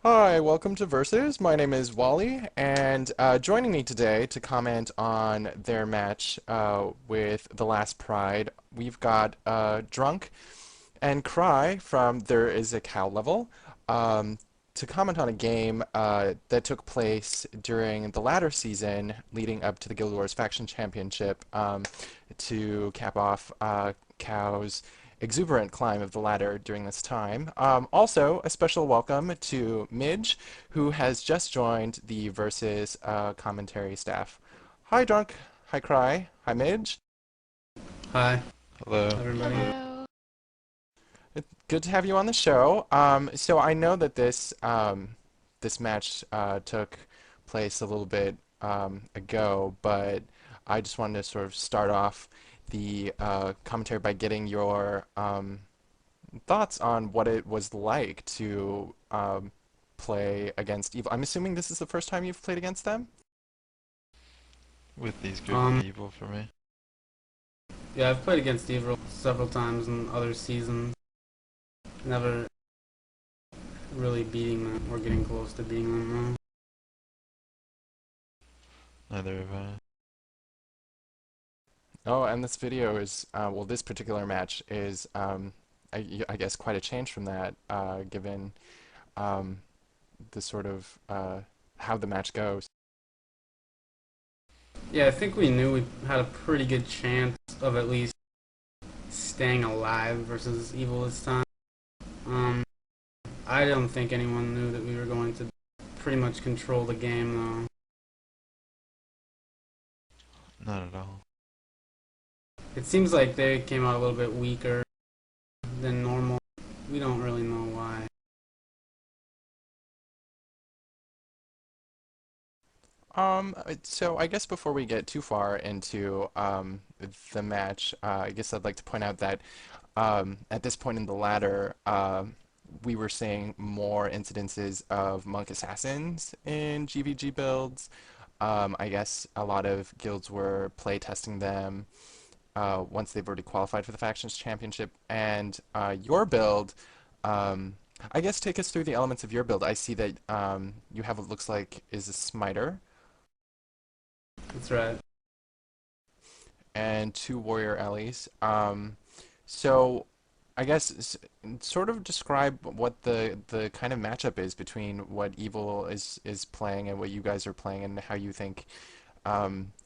Hi, welcome to Versus. My name is Wally, and joining me today to comment on their match with the Last Pride, we've got Drunk and Cry from There Is a Cow Level um, to comment on a game that took place during the latter season leading up to the Guild Wars Faction Championship to cap off Cow's exuberant climb of the ladder during this time. Also, a special welcome to Midge, who has just joined the Versus commentary staff. Hi, Drunk. Hi, Cry. Hi, Midge. Hi, Hello. everybody. Hello. Good to have you on the show. So I know that this match took place a little bit ago, but I just wanted to sort of start off the commentary by getting your thoughts on what it was like to play against EvIL. I'm assuming this is the first time you've played against them? With these group of Um, people for me. yeah, I've played against EvIL several times in other seasons. Never really beating them or getting close to beating them. Neither have I. Oh, and this video is, well, this particular match is, I guess, quite a change from that, given um, the sort of how the match goes. Yeah, I think we knew we had a pretty good chance of at least staying alive versus EvIL this time. Um, I don't think anyone knew that we were going to pretty much control the game, though. Not at all. It seems like they came out a little bit weaker than normal. We don't really know why. So I guess before we get too far into the match, I guess I'd like to point out that at this point in the ladder, we were seeing more incidences of monk assassins in GvG builds. I guess a lot of guilds were play testing them once they've already qualified for the Factions Championship. And your build, um, I guess take us through the elements of your build. I see that you have what looks like is a smiter That's right. and two warrior allies. So I guess sort of describe what the kind of matchup is between what EvIL is playing and what you guys are playing, and how you think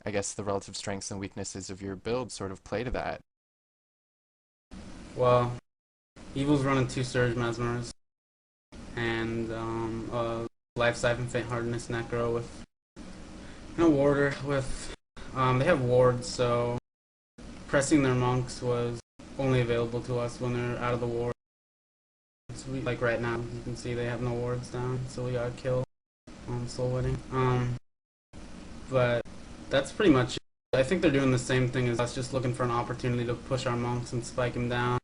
I guess the relative strengths and weaknesses of your build sort of play to that. Well, EvIL's running two Surge Mesmers and Life Siphon, Faint Hardness, Necro with no warder. With they have wards, so pressing their monks was only available to us when they're out of the ward. So like right now, you can see they have no wards down, so we gotta kill on Soul Wedding. But that's pretty much it. I think they're doing the same thing as us, just looking for an opportunity to push our monks and spike them down.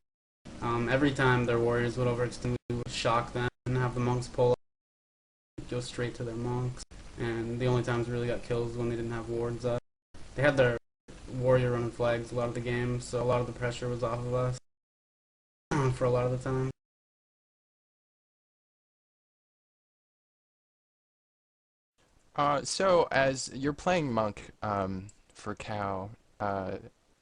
Every time their warriors would overextend, we would shock them and have the monks pull up, go straight to their monks. And the only times we really got kills when they didn't have wards up. They had their warrior running flags a lot of the game, so a lot of the pressure was off of us for a lot of the time. So as you're playing monk for Cow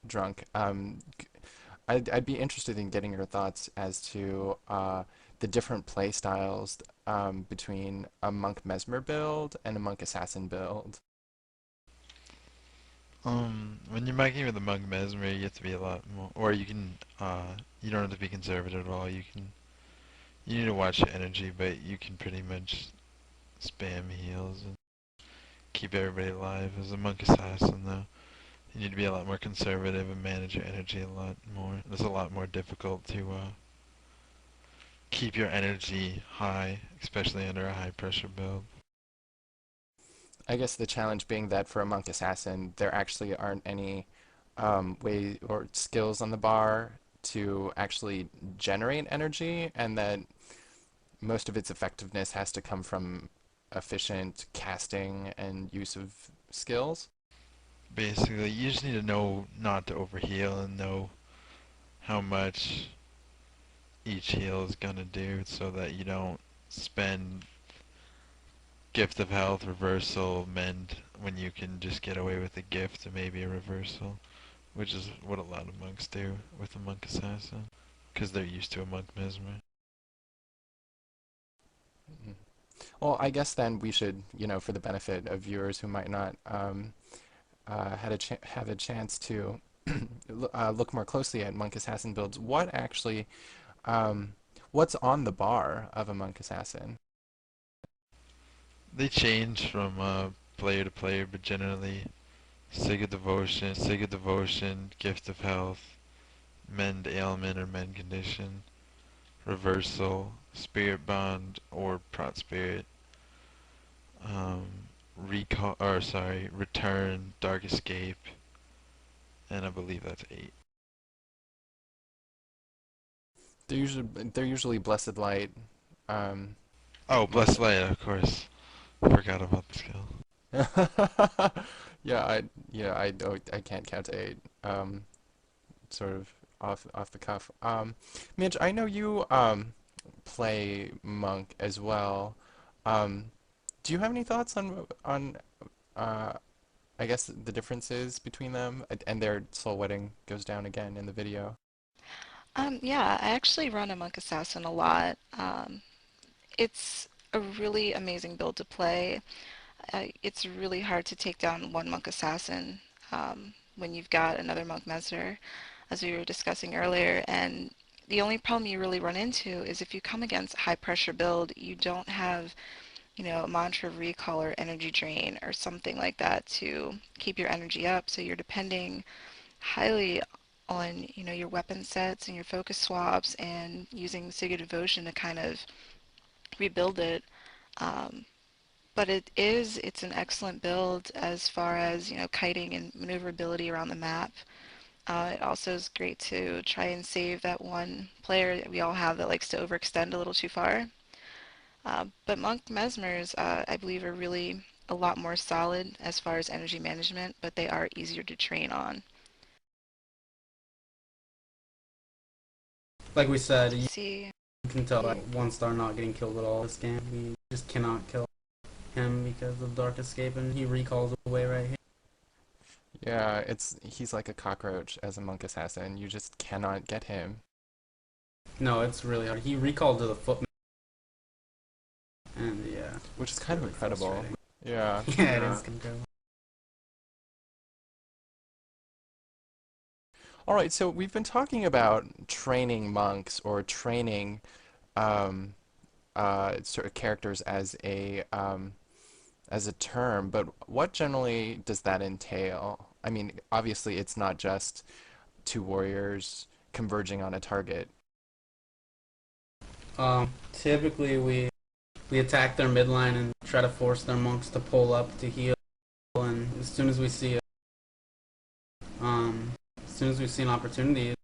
Drunk, I'd be interested in getting your thoughts as to the different play styles between a monk mesmer build and a monk assassin build. When you're making with the monk mesmer, you have to be a lot more, or you don't have to be conservative at all. You need to watch your energy, but you can pretty much spam heals and keep everybody alive. As a monk assassin, though, you need to be a lot more conservative and manage your energy a lot more. It's a lot more difficult to keep your energy high, especially under a high pressure build. I guess the challenge being that for a monk assassin, there actually aren't any way or skills on the bar to actually generate energy, and that most of its effectiveness has to come from efficient casting and use of skills. Basically, you just need to know not to overheal and know how much each heal is gonna do so that you don't spend Gift of Health, Reversal, Mend, when you can just get away with a gift and maybe a reversal, which is what a lot of monks do with a monk assassin, because they're used to a monk mesmer. Mhm. Well, I guess then we should, for the benefit of viewers who might not have a chance to look more closely at monk assassin builds, um, what's on the bar of a monk assassin? They change from player to player, but generally Sigil Devotion, Gift of Health, Mend Ailment or Mend Condition, Reversal, Spirit Bond or Prot Spirit, um, Return, Dark Escape, and I believe that's 8. They're usually Blessed Light. Um, Oh, monks. Blessed Light, of course. Forgot about the skill. Yeah, I can't count to 8. Sort of off the cuff. Mitch, I know you play monk as well. Um, do you have any thoughts on uh, I guess the differences between them and their soul wedding goes down again in the video. Yeah, I actually run a Monk Assassin a lot. It's a really amazing build to play. It's really hard to take down one Monk Assassin when you've got another Monk Messer, as we were discussing earlier. And the only problem you really run into is if you come against a high pressure build, you don't have, a mantra of recall or energy drain or something like that to keep your energy up. So you're depending highly on your weapon sets and your focus swaps and using Sigil Devotion to kind of rebuild it. Um, but it's an excellent build as far as kiting and maneuverability around the map. It also is great to try and save that one player that we all have that likes to overextend a little too far. But Monk Mesmers, I believe, are really a lot more solid as far as energy management, but they are easier to train on. Like we said, you See, can tell that 1-star not getting killed at all this game. We just cannot kill him because of Dark Escape, and he recalls away right here. Yeah, he's like a cockroach as a monk assassin. You just cannot get him, No, it's really hard. He recalled to the foot, and yeah, which is it's kind of really incredible. frustrating. Yeah, Yeah, it yeah. is incredible. All right, so we've been talking about training monks or training um, sort of characters as a term, but what generally does that entail? I mean, obviously, it's not just two warriors converging on a target. Typically we attack their midline and try to force their monks to pull up to heal. And um, as soon as we see an opportunity,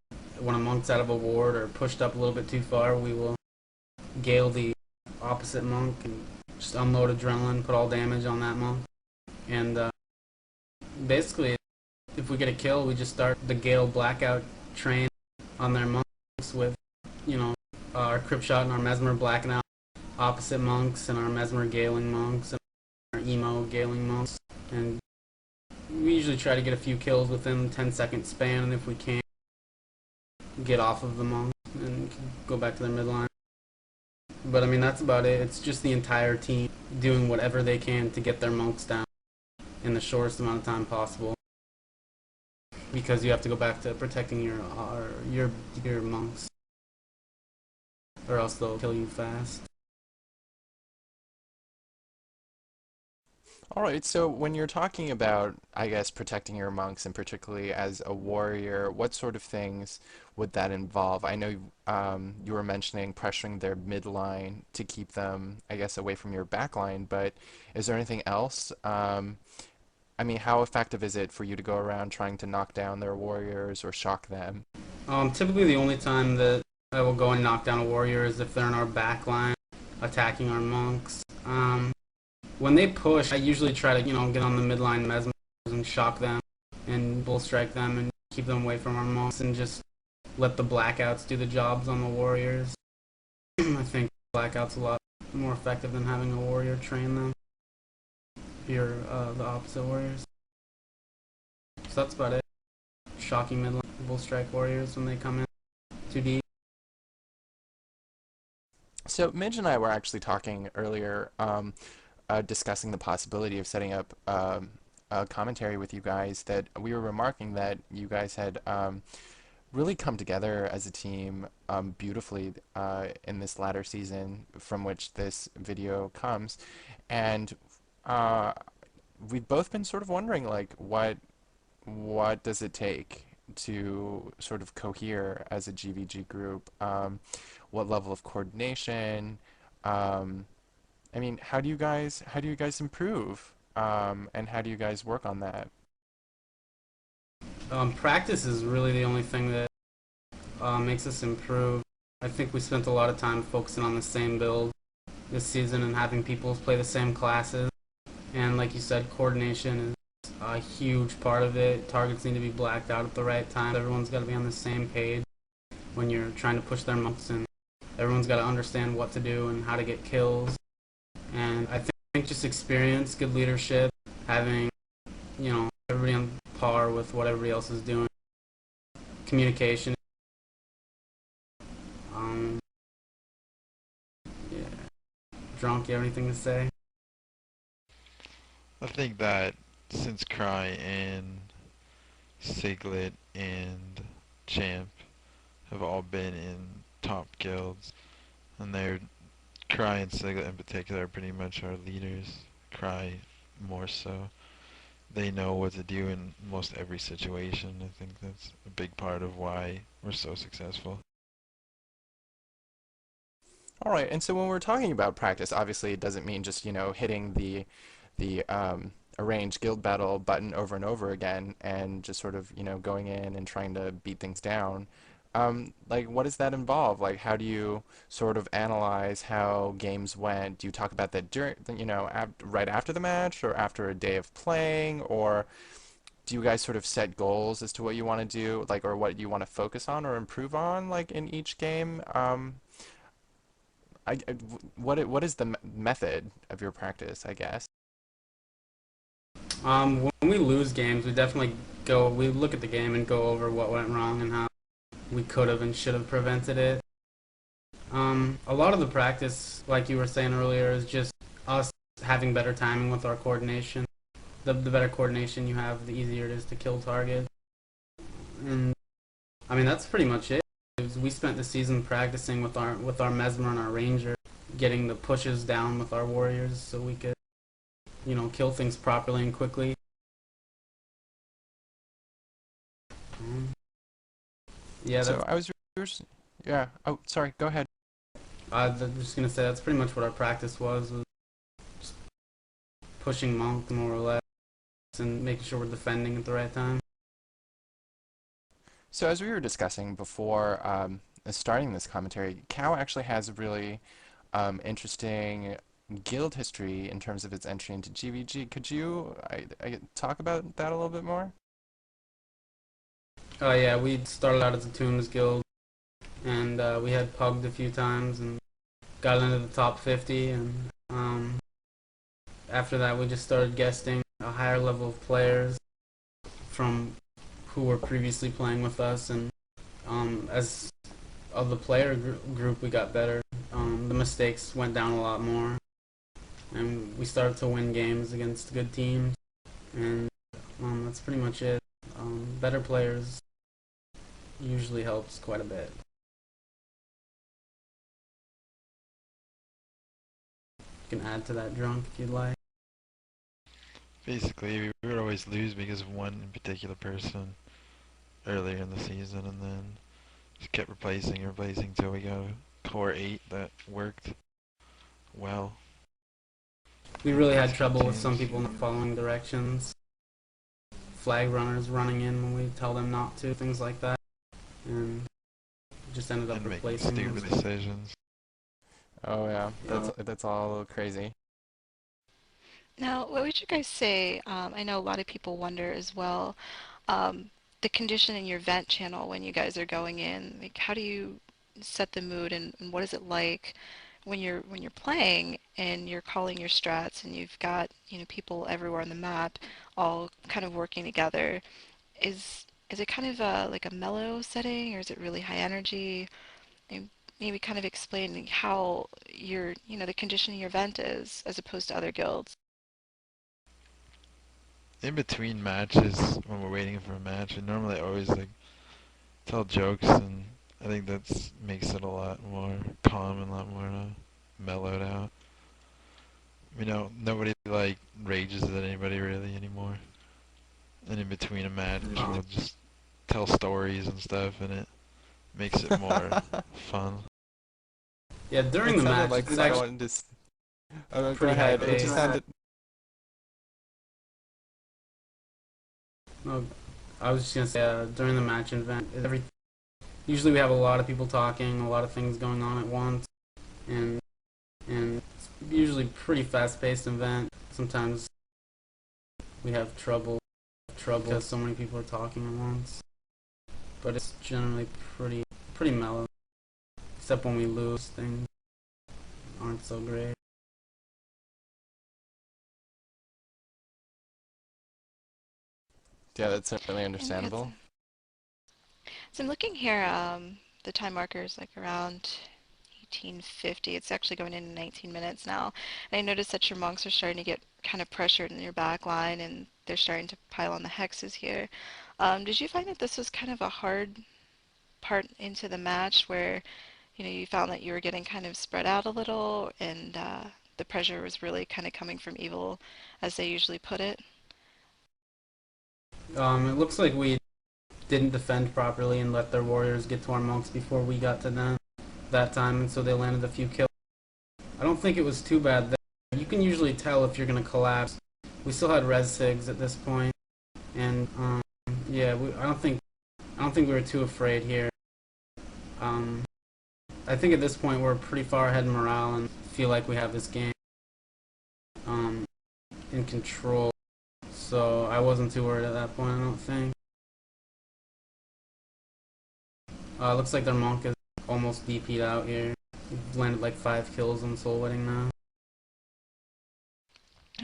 when a monk's out of a ward or pushed up a little bit too far, we will gale the opposite monk and just unload adrenaline, put all damage on that monk. And basically, if we get a kill, we just start the gale blackout train on their monks with, you know, our crypt shot and our mesmer blacking out opposite monks and our mesmer galing monks and our emo galing monks. And we usually try to get a few kills within 10-second span, and if we can, get off of the monks and go back to their midline. But I mean, that's about it. It's just the entire team doing whatever they can to get their monks down in the shortest amount of time possible. Because you have to go back to protecting your monks, or else they'll kill you fast. All right, so when you're talking about, I guess, protecting your monks, and particularly as a warrior, what sort of things would that involve? I know you were mentioning pressuring their midline to keep them, I guess, away from your backline, but is there anything else? I mean, how effective is it for you to go around trying to knock down their warriors or shock them? Typically, the only time that I will go and knock down a warrior is if they're in our backline attacking our monks. When they push, I usually try to, get on the midline mesmers and shock them and bull strike them and keep them away from our monks and just let the blackouts do the jobs on the warriors. I think blackouts a lot more effective than having a warrior train them. your the opposite warriors. So that's about it. Shocking mid level strike warriors when they come in too deep. So Midge and I were actually talking earlier, discussing the possibility of setting up a commentary with you guys. That we were remarking that you guys had really come together as a team beautifully in this latter season from which this video comes, and uh, we've both been sort of wondering like what does it take to sort of cohere as a GVG group? What level of coordination? Um, I mean, how do you guys improve? And how do you guys work on that? Practice is really the only thing that makes us improve. I think we spent a lot of time focusing on the same build this season and having people play the same classes. And like you said, coordination is a huge part of it. Targets need to be blacked out at the right time. Everyone's got to be on the same page when you're trying to push their monks, and everyone's got to understand what to do and how to get kills. And I think just experience, good leadership, having everybody on par with what everybody else is doing, communication. Um, yeah. Drunk, you have anything to say? I think that since Cry and Siglet and Champ have all been in top guilds, and they're Cry and Siglet in particular are pretty much our leaders. Cry more so. They know what to do in most every situation. I think that's a big part of why we're so successful. All right, and so when we're talking about practice, obviously it doesn't mean just, hitting the arrange guild battle button over and over again and just sort of, going in and trying to beat things down. Like, what does that involve? Like, how do you sort of analyze how games went? Do you talk about that during, right after the match or after a day of playing? Or do you guys sort of set goals as to what you want to do, like, or what you want to focus on or improve on, like, in each game? What is the method of your practice, I guess? When we lose games, we look at the game and go over what went wrong and how we could have and should have prevented it. A lot of the practice, like you were saying earlier, is just us having better timing with our coordination. The better coordination you have, the easier it is to kill targets. And I mean, that's pretty much it. We spent the season practicing with our Mesmer and our Ranger, getting the pushes down with our warriors so we could, kill things properly and quickly. Um, yeah, So I was, yeah. Oh, sorry. Go ahead. I'm just gonna say that's pretty much what our practice was just pushing monk more or less and making sure we're defending at the right time. So as we were discussing before starting this commentary, Cal actually has a really interesting guild history in terms of its entry into GVG. Could you talk about that a little bit more? Oh yeah, we started out as a Tombs guild, and we had pugged a few times and got into the top 50, and after that we just started guesting a higher level of players from who were previously playing with us, and as of the player group we got better. The mistakes went down a lot more, and we started to win games against good teams, and that's pretty much it. Better players usually helps quite a bit. You can add to that, drunk, if you'd like. Basically, we would always lose because of one in particular person earlier in the season, and then just kept replacing and replacing till we got a core 8 that worked well We really had against good trouble with some teams. people not following directions, flag runners running in when we tell them not to, things like that, and just ended up And making replacing them. stupid decisions. Oh yeah, Uh, that's all crazy. Now, what would you guys say? I know a lot of people wonder as well, um, the condition in your vent channel when you guys are going in. Like, how do you set the mood, and what is it like when you're playing and you're calling your strats and you've got, people everywhere on the map all kind of working together, is it kind of like a mellow setting, or is it really high energy? And maybe kind of explain how the condition of your event is as opposed to other guilds. In between matches, when we're waiting for a match, we normally always like tell jokes, and I think that's makes it a lot more calm and a lot more mellowed out. Nobody like rages at anybody really anymore. And in between a match, Um, we'll just tell stories and stuff, and it makes it more fun. yeah, during It the sounded match, like it's actually someone just. Oh, no, go pretty high ahead. It just pace. sounded. No, I was just gonna say, during the match event, usually we have a lot of people talking, a lot of things going on at once, and it's usually pretty fast-paced event. Sometimes we have trouble because so many people are talking at once, but it's generally pretty mellow. Except when we lose, things aren't so great. Yeah, that's certainly And understandable. so I'm looking here, the time marker is like around 1850. It's actually going in 19 minutes now. And I noticed that your monks are starting to get kind of pressured in your back line, and they're starting to pile on the hexes here. Did you find that this was kind of a hard part into the match where, you found that you were getting kind of spread out a little, and the pressure was really kind of coming from EvIL, as they usually put it? It looks like we didn't defend properly and let their warriors get to our monks before we got to them that time, and so they landed a few kills. I don't think it was too bad there. You can usually tell if you're gonna collapse. We still had res sigs at this point, and yeah, I don't think we were too afraid here. Um, I think at this point we're pretty far ahead in morale and feel like we have this game um, in control. So I wasn't too worried at that point. I don't think. Looks like their monk is almost DP'd out here. We've landed like 5 kills on Soul Wedding now.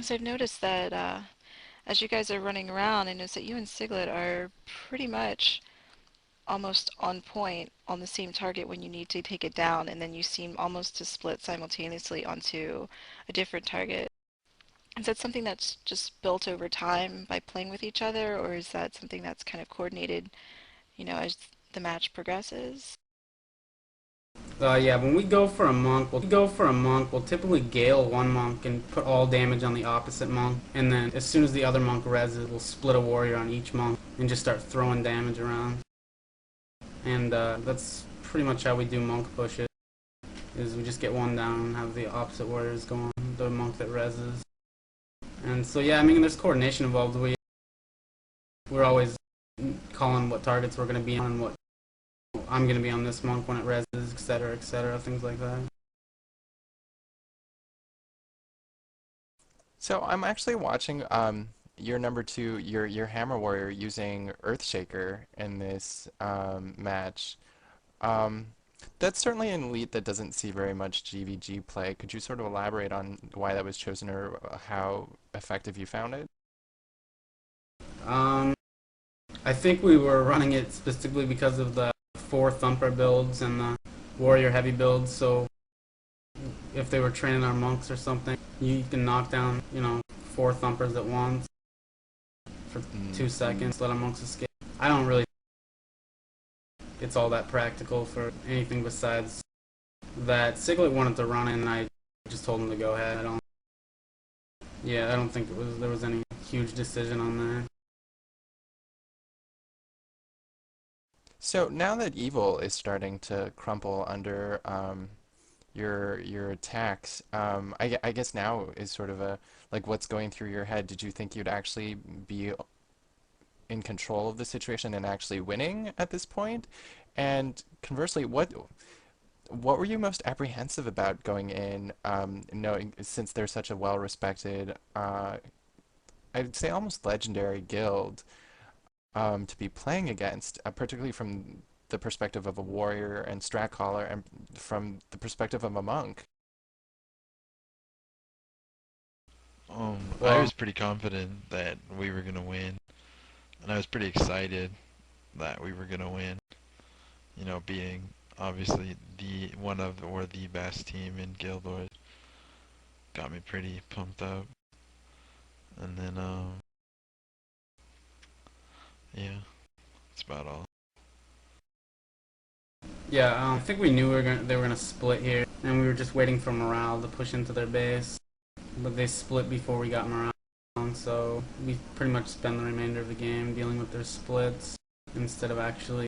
So I've noticed that as you guys are running around, I noticed that you and Siglet are pretty much almost on point on the same target when you need to take it down, and then you seem almost to split simultaneously onto a different target. Is that something that's just built over time by playing with each other, or is that something that's kind of coordinated, as the match progresses? Yeah, when we'll typically gale one monk and put all damage on the opposite monk, and then as soon as the other monk reses, we'll split a warrior on each monk and just start throwing damage around. And that's pretty much how we do monk pushes. Is we just get one down and have the opposite warriors go on the monk that reses. And so yeah, I mean there's coordination involved. We're always calling what targets we're gonna be on and what I'm gonna be on this monk when it reses, etc., things like that. So I'm actually watching your number two, your Hammer Warrior using Earthshaker in this match. Um, that's certainly an elite that doesn't see very much GvG play. Could you sort of elaborate on why that was chosen or how effective you found it? Um, I think we were running it specifically because of the 4 thumper builds and the warrior heavy builds. So if they were training our monks or something, you can knock down 4 thumpers at once for Mm. 2 seconds. Let our monks escape. I don't really. It's all that practical for anything besides that. Siglet wanted to run it, and I just told him to go ahead. I don't think there was any huge decision on that. So now that evil is starting to crumple under your attacks, I guess now is sort of a like what's going through your head. Did you think you'd actually be in control of the situation and actually winning at this point? And conversely, what were you most apprehensive about going in, knowing since they're such a well-respected, I'd say almost legendary guild, to be playing against, particularly from the perspective of a warrior and strat caller, and from the perspective of a monk? I Well, was pretty confident that we were gonna win, and I was pretty excited that we were gonna win. You know, beating obviously the one of or the best team in Guild Wars got me pretty pumped up. And then yeah, that's about all. yeah, I think we knew they were gonna split here, and we were just waiting for morale to push into their base. But they split before we got morale, so we pretty much spend the remainder of the game dealing with their splits instead of actually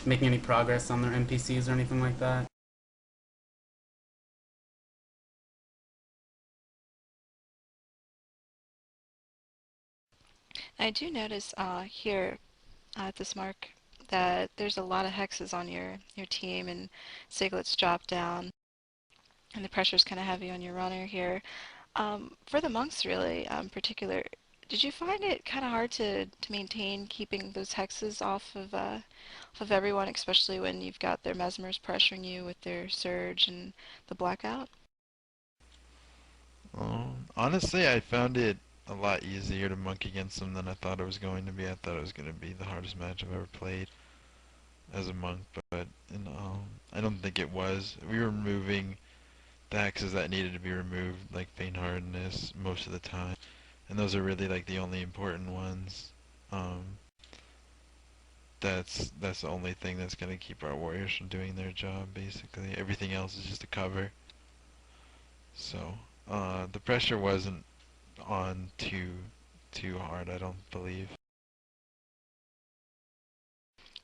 making any progress on their NPCs or anything like that. I do notice here at this mark that there's a lot of hexes on your team, and Siglet's dropped down, and the pressure's kind of heavy on your runner here. For the monks, really, particular, did you find it kind of hard to maintain keeping those hexes off of everyone, especially when you've got their mesmers pressuring you with their surge and the blackout? Honestly, I found it a lot easier to monk against them than I thought it was going to be. I thought it was going to be the hardest match I've ever played as a monk, but I don't think it was. We were removing the hexes that needed to be removed, like faint hardness, most of the time, and those are really like the only important ones. Um, that's the only thing that's gonna keep our warriors from doing their job. Basically, everything else is just a cover. So the pressure wasn't on too hard, I don't believe.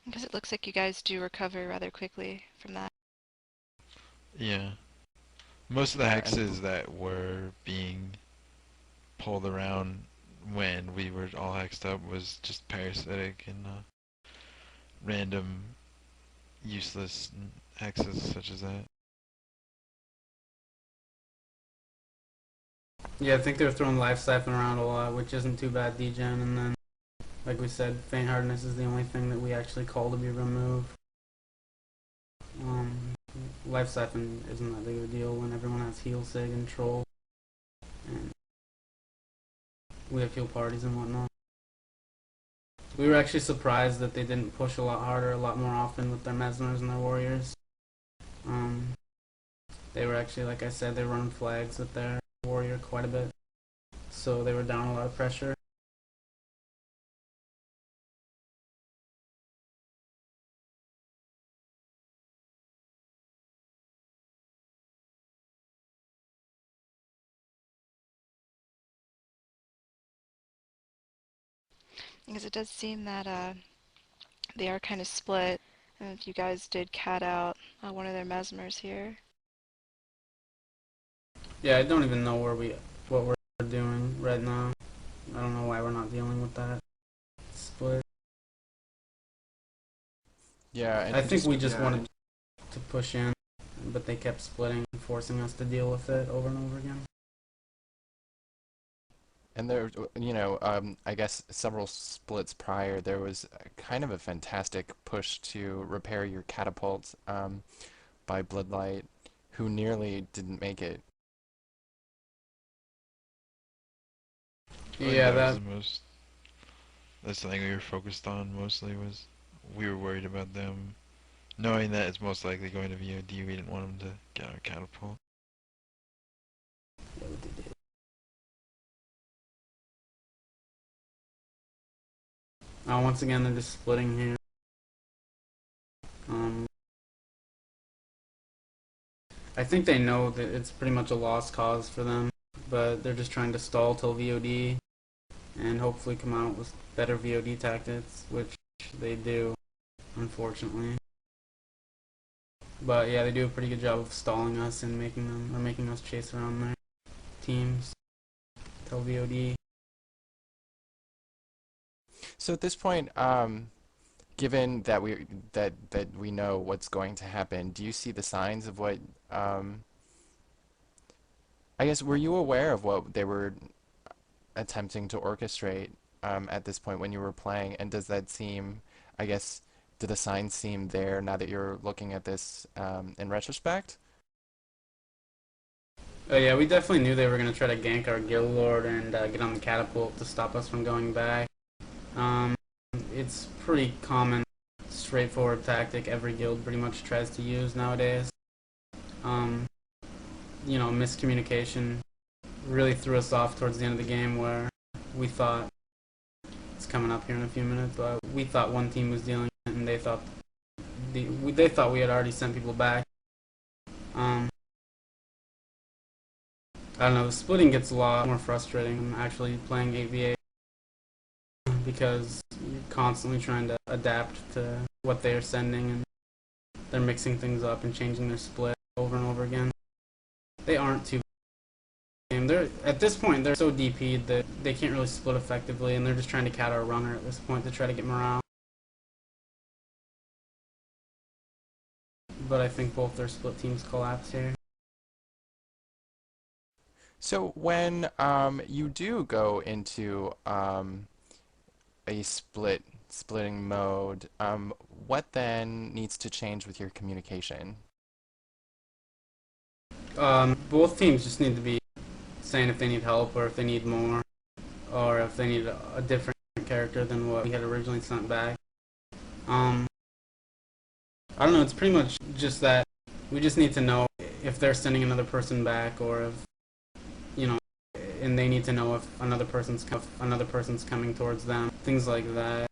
Because it looks like you guys do recover rather quickly from that. Yeah, most of the Yeah, and hexes that were being pulled around when we were all hexed up was just parasitic and random useless hexes such as that. Yeah, I think they were throwing life siphon around a lot, which isn't too bad degen, and then like we said, faint hardness is the only thing that we actually call to be removed. Um, Life siphon isn't that big of a deal when everyone has heal sig and troll, and we have heal parties and whatnot. We were actually surprised that they didn't push a lot harder, a lot more often with their mesmers and their warriors. Um, they were actually, like I said, they run flags with their warrior quite a bit, so they were down a lot of pressure. Because it does seem that they are kind of split, and if you guys did cat out one of their mesmers here. Yeah, I don't even know what we're doing right now. I don't know why we're not dealing with that split. yeah, I and think just we just wanted to push in, but they kept splitting and forcing us to deal with it over and over again. and there, I guess several splits prior, there was kind of a fantastic push to repair your catapult by Bloodlight, who nearly didn't make it. I think Yeah, that was that the most. That's the thing we were focused on mostly was we were worried about them knowing that it's most likely going to be OD. We didn't want them to get our catapult. yeah, what they did. Once again, they're just splitting here. Um, I think they know that it's pretty much a lost cause for them, but they're just trying to stall till VOD and hopefully come out with better VOD tactics, which they do, unfortunately. But yeah, they do a pretty good job of stalling us and making us chase around their teams till VOD. So at this point, given that we know what's going to happen, do you see the signs of what? I guess were you aware of what they were attempting to orchestrate at this point when you were playing? And does that seem, I guess, do the signs seem there now that you're looking at this in retrospect? Oh yeah, we definitely knew they were gonna try to gank our guild lord and get on the catapult to stop us from going back. Um, it's pretty common, straightforward tactic every guild pretty much tries to use nowadays. Um, miscommunication really threw us off towards the end of the game where we thought it's coming up here in a few minutes, but we thought one team was dealing it and they thought we had already sent people back. Um, I don't know. The splitting gets a lot more frustrating than actually playing 8v8 because you're constantly trying to adapt to what they are sending and they're mixing things up and changing their split over and over again. They aren't too. They're at this point they're so DP'd that they can't really split effectively, and they're just trying to cat our runner at this point to try to get morale. But I think both their split teams collapse here. So when you do go into a splitting mode, what then needs to change with your communication? Both teams just need to be saying if they need help or if they need more or if they need a different character than what we had originally sent back. Um, I don't know. It's pretty much just that we just need to know if they're sending another person back or if you know, and they need to know if another person's coming towards them. Things like that.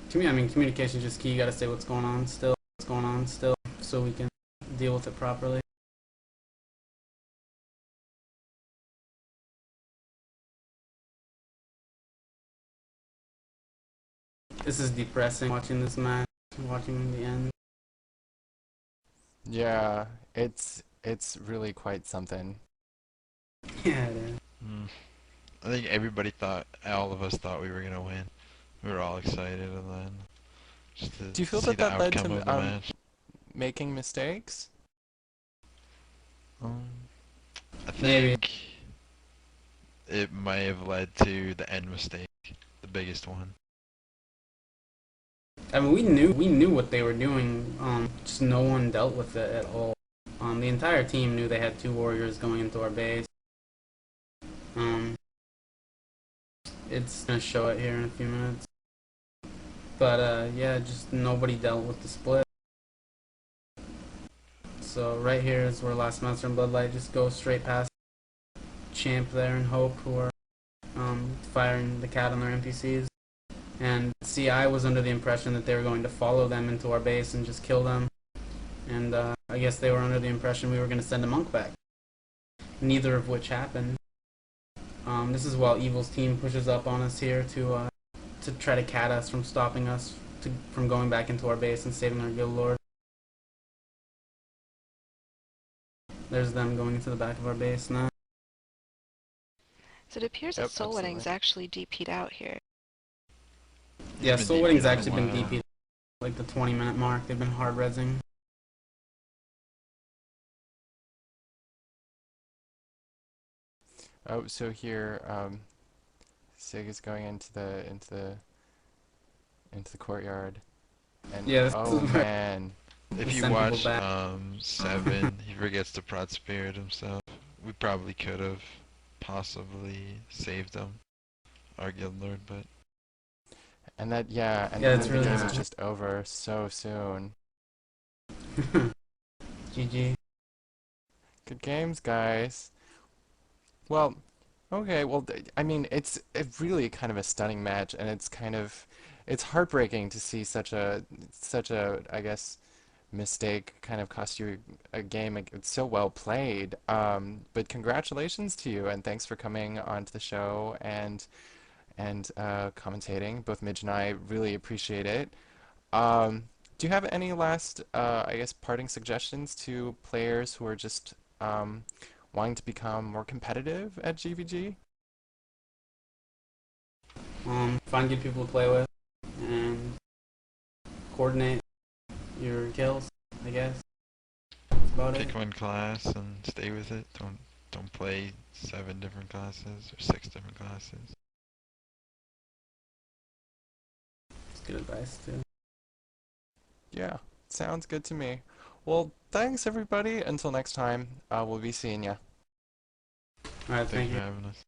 To me, I mean, communication is just key. You gotta say what's going on still, so we can deal with it properly. This is depressing watching this match, watching the end. Yeah, it's really quite something. Yeah, it is. Mm. I think everybody thought, all of us thought we were gonna win. We were all excited, and then just to Do you feel see that the that led outcome to of the match. making mistakes? Um, I Maybe. think it might have led to the end mistake, the biggest one. I mean, we knew what they were doing. Just no one dealt with it at all. The entire team knew they had two warriors going into our base. Um, it's gonna show it here in a few minutes. But yeah, just nobody dealt with the split. So right here is where Last Master and Bloodlight just go straight past Champ there and Hope, who are firing the cat on their NPCs. And CI was under the impression that they were going to follow them into our base and just kill them. And I guess they were under the impression we were going to send a monk back. Neither of which happened. This is while EvIL's team pushes up on us here to try to cat us from stopping us from going back into our base and saving our guild lord. There's them going into the back of our base now. So it appears that Yep, Soul absolutely. Wedding's actually DP'd out here. He's Yeah, been Soul DP'd Wedding's for a actually been while. DP'd like the 20-minute mark. They've been hard rezzing. Oh, so here, Sig is going into the courtyard, and Yeah, this oh is where man, If we you send people watch back. 7, he forgets to prod spirit himself. We probably could have possibly saved him, our guild lord, but and that yeah, Yeah, and it's then the really game is hard. just over so soon. GG. Good games, guys. Well, okay, well, I mean, it's really kind of a stunning match, and it's heartbreaking to see such a I guess mistake kind of cost you a game. It's so well played. But congratulations to you, and thanks for coming onto the show and commentating. Both Midge and I really appreciate it. Um, do you have any last, I guess, parting suggestions to players who are just wanting to become more competitive at GvG? Find good people to play with and coordinate your kills, I guess. That's about it. pick one class and stay with it. Don't play 7 different classes or 6 different classes. It's good advice too. Yeah, sounds good to me. Well, thanks everybody. Until next time, we'll be seeing ya. All right, Thanks thank for you. having us.